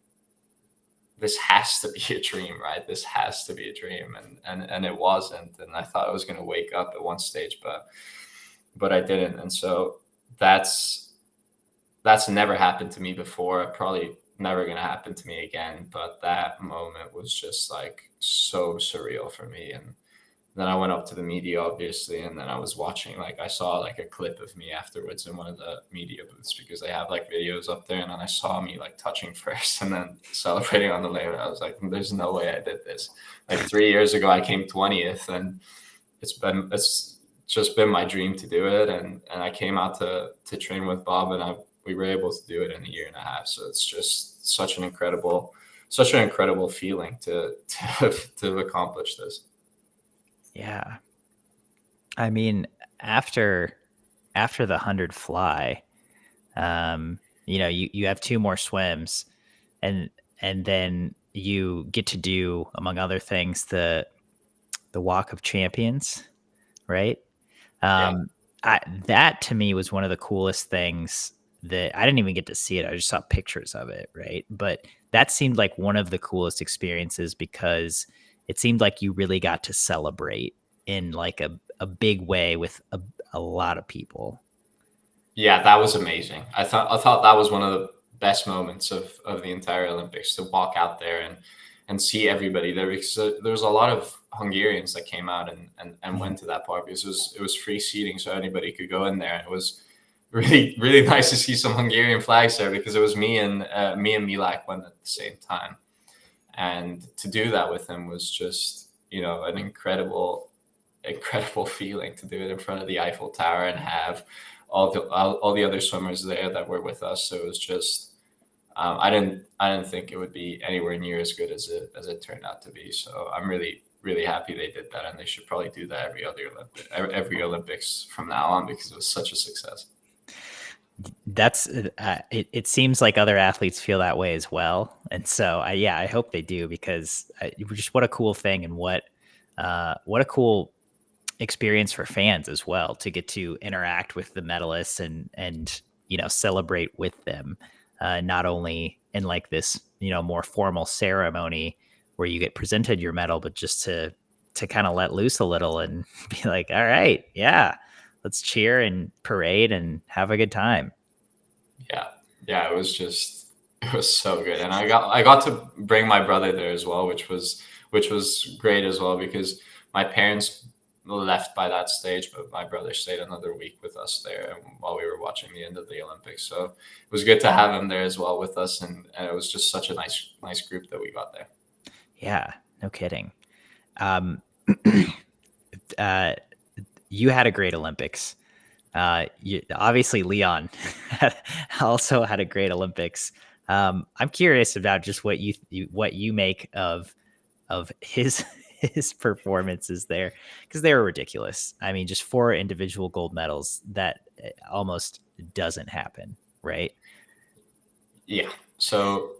Speaker 2: this has to be a dream, right? This has to be a dream. And it wasn't. And I thought I was going to wake up at one stage, but I didn't. And so that's never happened to me before. Probably never going to happen to me again. But that moment was just like so surreal for me. And then I went up to the media, obviously, and then I was watching, like, I saw like a clip of me afterwards in one of the media booths, because they have like videos up there. And then I saw me like touching first and then celebrating on the later. I was like, there's no way I did this. Like, 3 years ago, I came 20th, and it's just been my dream to do it. And I came out to train with Bob, and we were able to do it in a year and a half. So it's just such an incredible feeling to accomplish this.
Speaker 1: Yeah. I mean, after the 100 fly, you have two more swims, and then you get to do, among other things, the Walk of Champions, right?
Speaker 2: Yeah.
Speaker 1: That to me was one of the coolest things that I didn't even get to see it. I just saw pictures of it, right? But that seemed like one of the coolest experiences, because it seemed like you really got to celebrate in like a big way with a lot of people.
Speaker 2: Yeah, that was amazing. I thought that was one of the best moments of the entire Olympics, to walk out there and see everybody there, because there was a lot of Hungarians that came out and went to that park because it was free seating, so anybody could go in there. It was really nice to see some Hungarian flags there because it was me and Milak went at the same time, and to do that with him was just an incredible feeling to do it in front of the Eiffel Tower and have all the other swimmers there that were with us. So it was just I didn't think it would be anywhere near as good as it turned out to be. So I'm really happy they did that, and they should probably do that every Olympics from now on because it was such a success.
Speaker 1: That's it seems like other athletes feel that way as well, and so I hope they do, because just what a cool thing, and what a cool experience for fans as well, to get to interact with the medalists and celebrate with them, not only in like this more formal ceremony where you get presented your medal, but just to kind of let loose a little and be like, all right, yeah, let's cheer and parade and have a good time.
Speaker 2: Yeah, it was so good, and I got to bring my brother there as well, which was great as well, because my parents left by that stage, but my brother stayed another week with us there while we were watching the end of the Olympics. So it was good to have him there as well with us, and it was just such a nice group that we got there.
Speaker 1: Yeah, no kidding. You had a great Olympics. Obviously Leon also had a great Olympics. I'm curious about just what you make of his his performances there, because they were ridiculous. I mean, just 4 individual gold medals, that almost doesn't happen, right?
Speaker 2: Yeah. So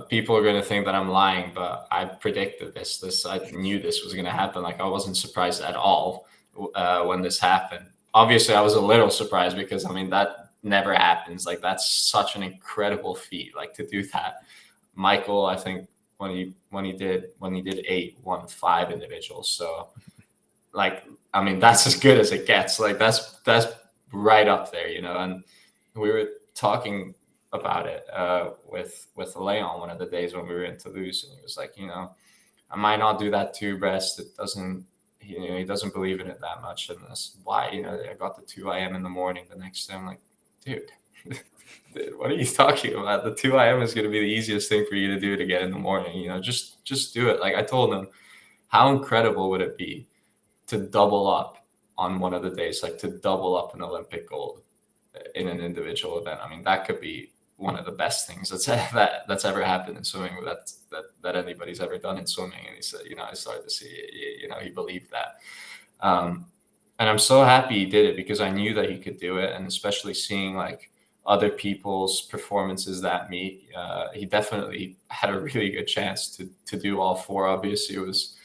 Speaker 2: people are going to think that I'm lying, but I predicted this. I knew this was going to happen. Like, I wasn't surprised at all when this happened. Obviously, I was a little surprised because, I mean, that never happens. Like, that's such an incredible feat. Like, to do that, Michael, I think when he did 8, won 5 individuals. So, like, I mean, that's as good as it gets. Like, that's right up there, And we were talking about it with Leon one of the days when we were in Toulouse, and he was like, I might not do that too, Brest. It doesn't, he doesn't believe in it that much, and that's why I got the 2 a.m. in the morning the next day. I'm like, dude, what are you talking about? The 2 a.m. is going to be the easiest thing for you to do to get in the morning. Just do it. Like, I told him, how incredible would it be to double up on one of the days, like to double up an Olympic gold in an individual event. I mean, that could be one of the best things that's ever happened in swimming, that anybody's ever done in swimming. And he said, I started to see, he believed that. And I'm so happy he did it, because I knew that he could do it. And especially seeing like other people's performances that meet, he definitely had a really good chance to do all 4. Obviously, it was,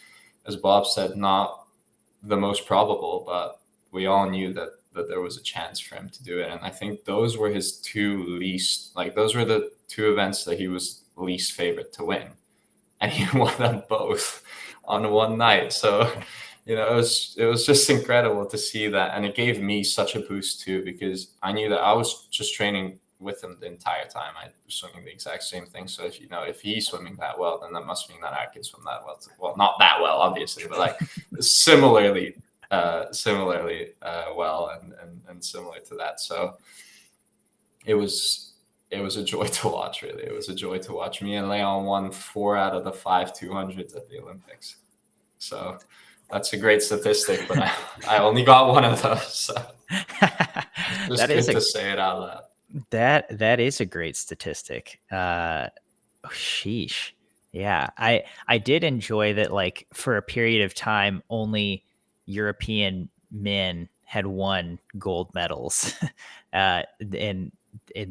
Speaker 2: as Bob said, not the most probable, but we all knew that there was a chance for him to do it. And I think those were his 2 least, like, those were the 2 events that he was least favorite to win, and he won them both on one night. So it was just incredible to see that, and it gave me such a boost too, because I knew that I was just training with him the entire time. I was swimming the exact same thing. So if he's swimming that well, then that must mean that I can swim that well. Well, not that well, obviously, but like similarly well, and similar to that. So it was a joy to watch. Really, it was a joy to watch. Me and Leon won 4 out of the 5 200s at the Olympics. So that's a great statistic, but I only got one of those. So it's just good to say it out loud.
Speaker 1: That is a great statistic. Sheesh. Yeah, I did enjoy that. Like, for a period of time, only European men had won gold medals in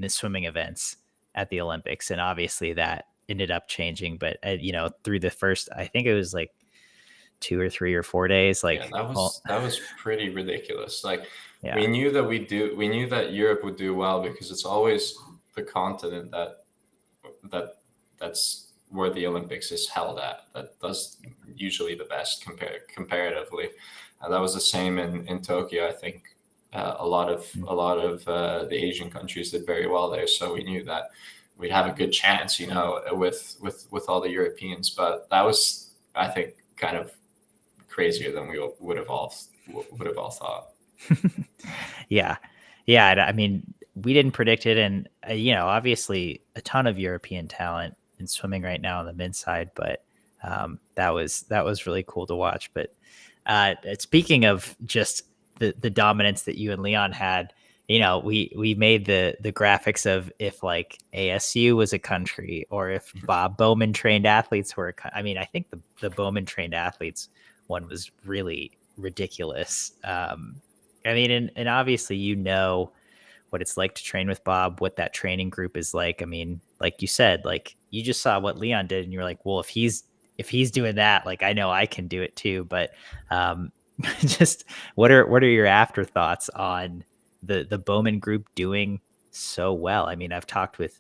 Speaker 1: the swimming events at the Olympics, and obviously that ended up changing. But through the first, I think it was like 2 or 3 or 4 days. Like,
Speaker 2: yeah, that was pretty ridiculous. Like,
Speaker 1: yeah.
Speaker 2: we knew that Europe would do well, because it's always the continent that's where the Olympics is held at, that does usually the best comparatively. That was the same in Tokyo. I think a lot of the Asian countries did very well there, so we knew that we'd have a good chance, with all the Europeans. But that was, I think, kind of crazier than we would have all thought.
Speaker 1: Yeah. I mean, we didn't predict it. And, obviously a ton of European talent in swimming right now on the men's side, but that was really cool to watch. But speaking of just the dominance that you and Leon had, we made the graphics of if like ASU was a country or if Bob Bowman trained athletes were I mean, I think the Bowman trained athletes one was really ridiculous. I mean, and obviously, what it's like to train with Bob, what that training group is like. I mean, like you said, like you just saw what Leon did and you're like, well, if he's doing that, like I know I can do it too. But just what are your afterthoughts on the Bowman group doing so well? I mean, I've talked with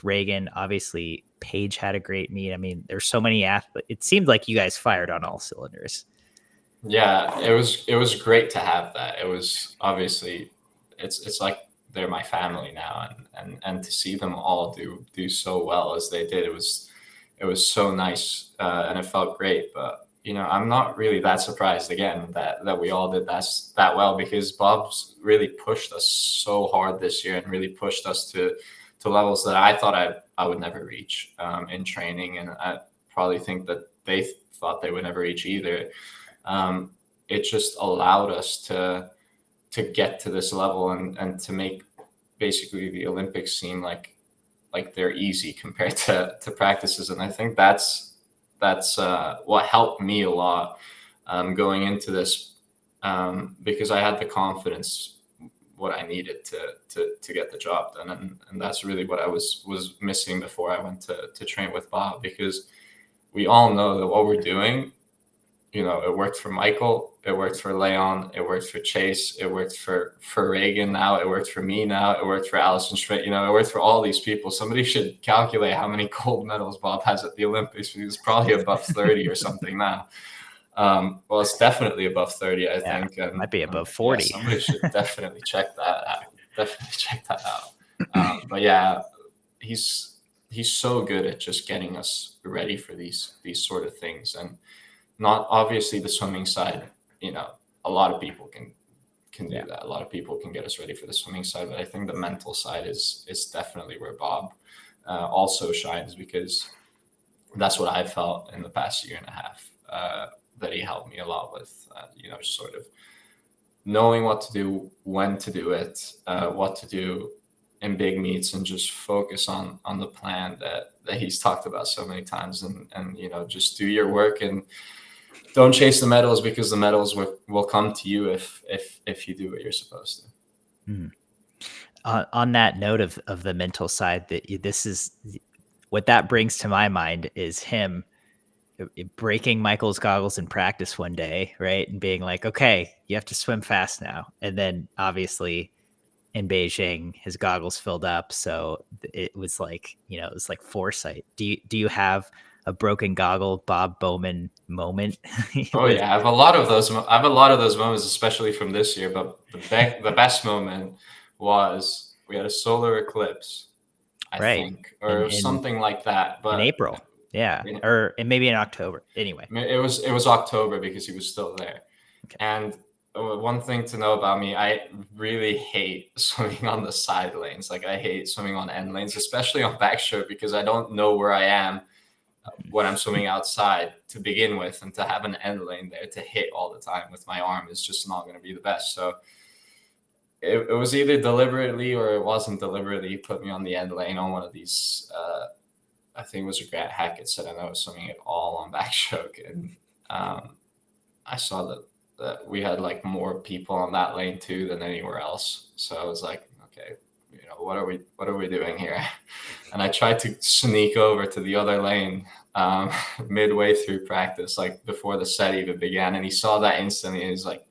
Speaker 1: Reagan, obviously Paige had a great meet. I mean, there's so many athletes. It seemed like you guys fired on all cylinders.
Speaker 2: Yeah, it was great to have that. It was obviously it's like they're my family now, and to see them all do so well as they did, it was so nice, and it felt great. But I'm not really that surprised again that we all did that well, because Bob's really pushed us so hard this year and really pushed us to levels that I thought I would never reach in training, and I probably think that they thought they would never reach either. It just allowed us to get to this level and to make basically the Olympics seem like they're easy compared to practices. And I think that's what helped me a lot going into this, because I had the confidence what I needed to get the job done. And that's really what I was missing before I went to train with Bob, because we all know that what we're doing, it worked for Michael, it worked for Leon, it worked for Chase, it worked for Reagan now, it worked for me now, it worked for Allison Schmidt, it worked for all these people. Somebody should calculate how many gold medals Bob has at the Olympics, because it's probably above 30 or something now. Well, it's definitely above 30, I think. And
Speaker 1: might be above 40.
Speaker 2: Yeah, somebody should definitely check that out. But yeah, he's so good at just getting us ready for these sort of things. And not obviously the swimming side, a lot of people can do that. A lot of people can get us ready for the swimming side, but I think the mental side is definitely where Bob also shines, because that's what I felt in the past year and a half, that he helped me a lot with, sort of knowing what to do, when to do it, what to do in big meets, and just focus on the plan that he's talked about so many times, and just do your work and don't chase the medals, because the medals will come to you if you do what you're supposed to.
Speaker 1: Mm. On that note of the mental side, this is what that brings to my mind is him breaking Michael's goggles in practice one day, right? And being like, okay, you have to swim fast now. And then obviously in Beijing, his goggles filled up. So it was like, it was like foresight. Do you have a broken goggle Bob Bowman moment?
Speaker 2: Oh yeah, I have a lot of those moments, especially from this year. But the best moment was we had a solar eclipse, I think, or something like that. But
Speaker 1: in April, yeah, or maybe in October. Anyway,
Speaker 2: it was October, because he was still there. Okay. And one thing to know about me, I really hate swimming on the side lanes. Like I hate swimming on end lanes, especially on backstroke, because I don't know where I am when I'm swimming outside to begin with, and to have an end lane there to hit all the time with my arm is just not going to be the best. So it was either deliberately or it wasn't deliberately. He put me on the end lane on one of these, I think it was a Grant Hackett said, and I was swimming it all on backstroke. And I saw that we had like more people on that lane too than anywhere else. So I was like, okay, what are we doing here? And I tried to sneak over to the other lane midway through practice, like before the set even began. And he saw that instantly, and he's like,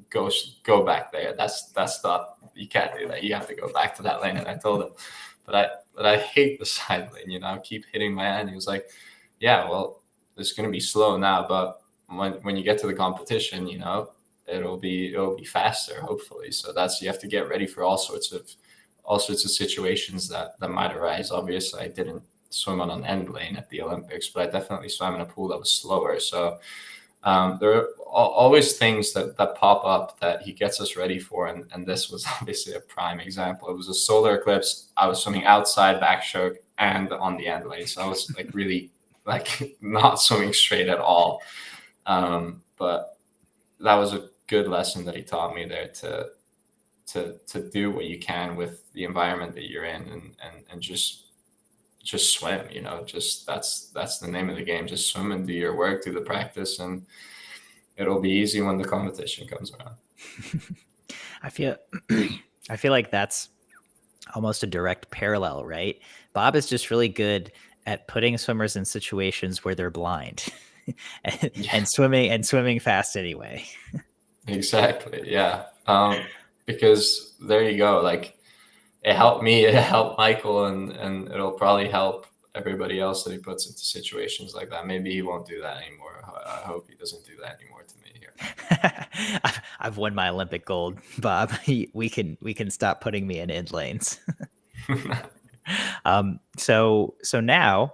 Speaker 2: go back there. That's not, you can't do that. You have to go back to that lane. And I told him, but I hate the side lane, I keep hitting my hand. He was like, yeah, well, it's going to be slow now, but when you get to the competition, it'll be faster, hopefully. So you have to get ready for all sorts of situations that might arise. Obviously, I didn't swim on an end lane at the Olympics, but I definitely swam in a pool that was slower. So there are always things that pop up that he gets us ready for. And this was obviously a prime example. It was a solar eclipse. I was swimming outside backstroke and on the end lane. So I was like really like not swimming straight at all. But that was a good lesson that he taught me there to do what you can with the environment that you're in, and just swim, just that's the name of the game. Just swim and do your work, do the practice, and it'll be easy when the competition comes around.
Speaker 1: I feel like that's almost a direct parallel, right? Bob is just really good at putting swimmers in situations where they're blind and swimming fast anyway.
Speaker 2: Exactly. Yeah. Because there you go. Like, it helped me, it helped Michael, and it'll probably help everybody else that he puts into situations like that. Maybe he won't do that anymore. I hope he doesn't do that anymore to me here.
Speaker 1: I've won my Olympic gold, Bob. We can stop putting me in lanes. So now,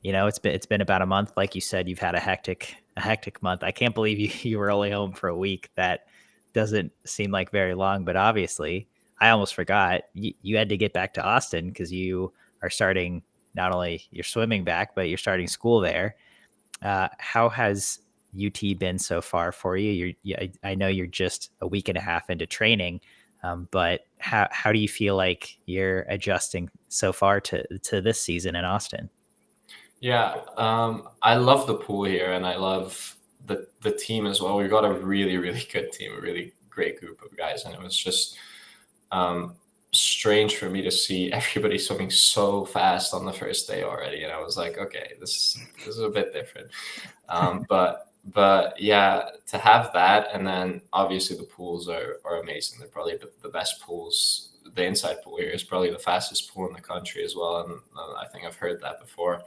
Speaker 1: it's been about a month. Like you said, you've had a hectic month. I can't believe you were only home for a week. That doesn't seem like very long, but obviously I almost forgot you had to get back to Austin because you are starting not only your swimming back, but you're starting school there. How has UT been so far for you? I know you're just a week and a half into training, but how do you feel like you're adjusting so far to this season in Austin?
Speaker 2: Yeah, I love the pool here, and I love the team as well. We've got a really, really good team, a really great group of guys, and it was just strange for me to see everybody swimming so fast on the first day already, and I was like, okay, this is a bit different. But yeah, to have that, and then obviously the pools are amazing. They're probably the best pools. The inside pool here is probably the fastest pool in the country as well, and I think I've heard that before.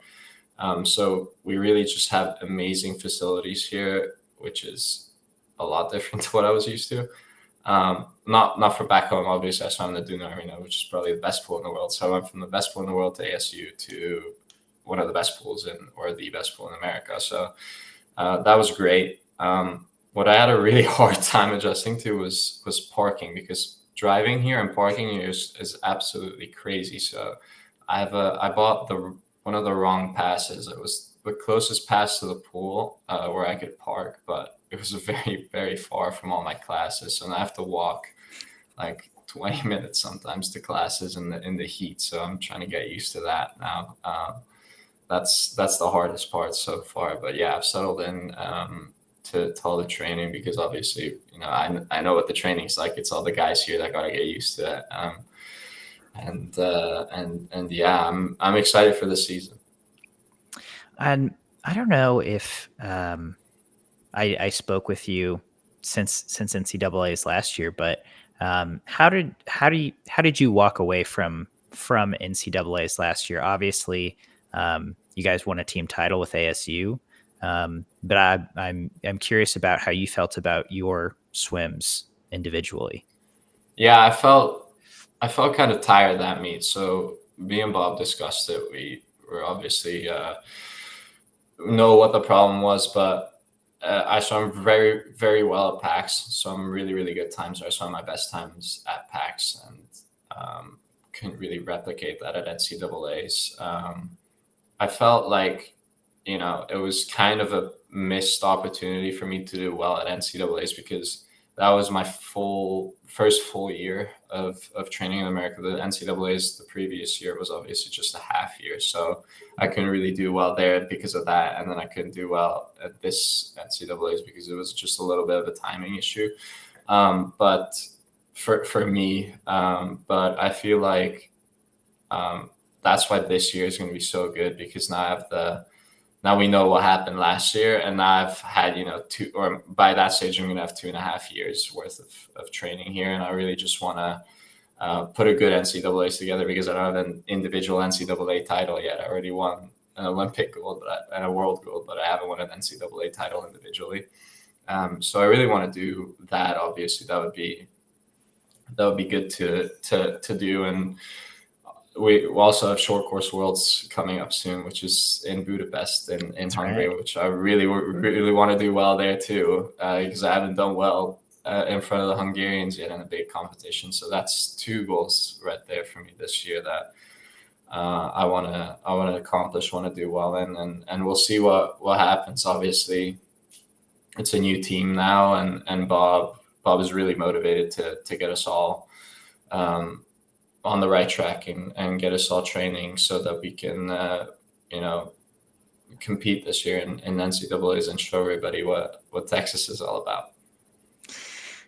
Speaker 2: So we really just have amazing facilities here, which is a lot different to what I was used to. Not for back home, obviously. I swam in the Duna Arena, which is probably the best pool in the world. So I went from the best pool in the world to ASU to one of the best pools or the best pool in America. So that was great. What I had a really hard time adjusting to was parking, because driving here and parking here is absolutely crazy. So I bought one of the wrong passes. It was the closest pass to the pool where I could park, but it was very, very far from all my classes. So I have to walk like 20 minutes sometimes to classes in the heat. So I'm trying to get used to that now. That's the hardest part so far. But yeah, I've settled in to all the training, because obviously, I know what the training's like. It's all the guys here that got to get used to it. And yeah, I'm excited for this season.
Speaker 1: And I don't know if I spoke with you since NCAA's last year, but how did you walk away from NCAA's last year? Obviously, you guys won a team title with ASU, but I'm curious about how you felt about your swims individually.
Speaker 2: Yeah, I felt kind of tired that meet. So me and Bob discussed it. We were obviously know what the problem was, but I swam very, very well at PAX. So I'm really, really good times. I swam my best times at PAX, and couldn't really replicate that at NCAA's. I felt like, it was kind of a missed opportunity for me to do well at NCAA's, because that was my first full year of training in America. The NCAA's the previous year was obviously just a half year. So I couldn't really do well there because of that. And then I couldn't do well at this NCAA's because it was just a little bit of a timing issue. But for me, but I feel like that's why this year is going to be so good, because now we know what happened last year, and now I've had, by that stage, I'm going to have 2.5 years worth of training here. And I really just want to put a good NCAA's together, because I don't have an individual NCAA title yet. I already won an Olympic gold and a world gold, but I haven't won an NCAA title individually. So I really want to do that. Obviously, that would be good to do. And we also have short course worlds coming up soon, which is in Budapest in Hungary,
Speaker 1: right.
Speaker 2: which I really want to do well there too, because I haven't done well in front of the Hungarians yet in a big competition. So that's 2 goals right there for me this year that I want to accomplish, want to do well in, and we'll see what happens. Obviously, it's a new team now, and Bob is really motivated to get us all on the right track and get us all training so that we can compete this year in NCAAs and show everybody what Texas is all about.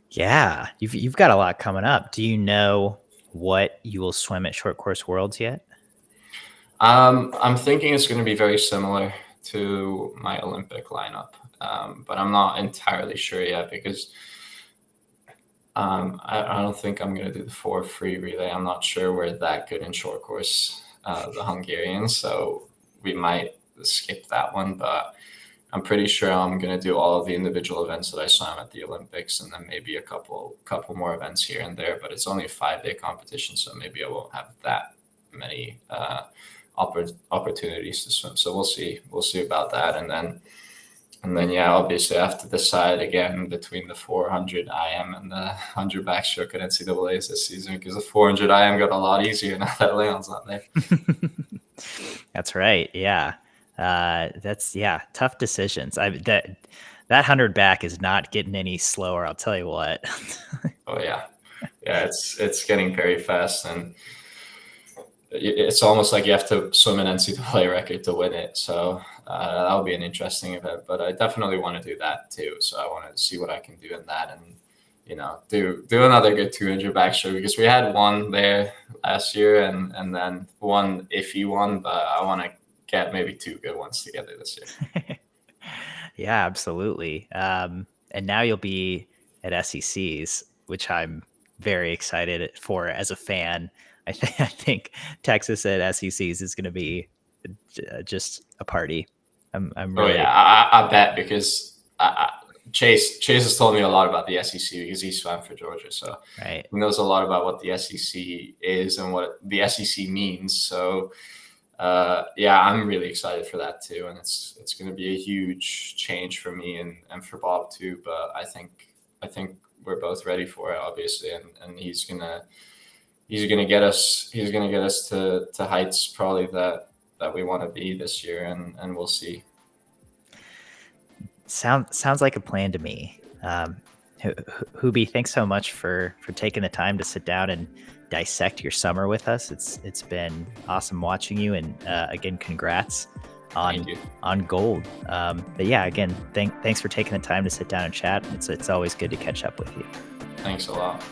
Speaker 1: Yeah, you've got a lot coming up. Do you know what you will swim at Short Course Worlds yet?
Speaker 2: I'm thinking it's going to be very similar to my Olympic lineup, but I'm not entirely sure yet because I don't think I'm going to do the 4 free relay. I'm not sure we're that good in short course, the Hungarians, so we might skip that one, but I'm pretty sure I'm going to do all of the individual events that I swam at the Olympics, and then maybe a couple more events here and there, but it's only a 5-day competition, so maybe I won't have that many opportunities to swim. So we'll see about that. And then yeah, obviously I have to decide again between the 400 IM and the 100 backstroke at NCAAs this season, because the 400 IM got a lot easier now that Leon's not there.
Speaker 1: That's right. Yeah. That's tough decisions. That 100 back is not getting any slower. I'll tell you what.
Speaker 2: Oh yeah. It's getting very fast, and it's almost like you have to swim an NCAA record to win it. So that'll be an interesting event, but I definitely want to do that too. So I want to see what I can do in that, and do another good 200 backstroke, because we had one there last year and then one iffy one, but I want to get maybe 2 good ones together this year.
Speaker 1: Yeah, absolutely. And now you'll be at SECs, which I'm very excited for as a fan. I think Texas at SECs is going to be just a party. I'm really.
Speaker 2: Oh yeah, I bet, because Chase has told me a lot about the SEC because he swam for Georgia, so
Speaker 1: right.
Speaker 2: He knows a lot about what the SEC is and what the SEC means. So yeah, I'm really excited for that too, and it's going to be a huge change for me and for Bob too. But I think we're both ready for it, obviously, and he's gonna get us to heights probably that we want to be this year, and we'll see.
Speaker 1: Sounds like a plan to me. Hubi, thanks so much for taking the time to sit down and dissect your summer with us. It's been awesome watching you, and again, congrats on gold. But yeah, again, thanks for taking the time to sit down and chat. It's always good to catch up with you.
Speaker 2: Thanks a lot.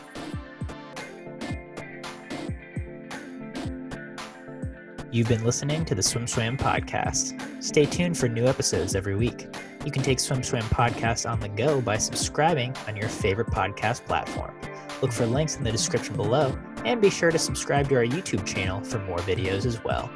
Speaker 1: You've been listening to the Swim Swam podcast. Stay tuned for new episodes every week. You can take Swim Swam podcast on the go by subscribing on your favorite podcast platform. Look for links in the description below, and be sure to subscribe to our YouTube channel for more videos as well.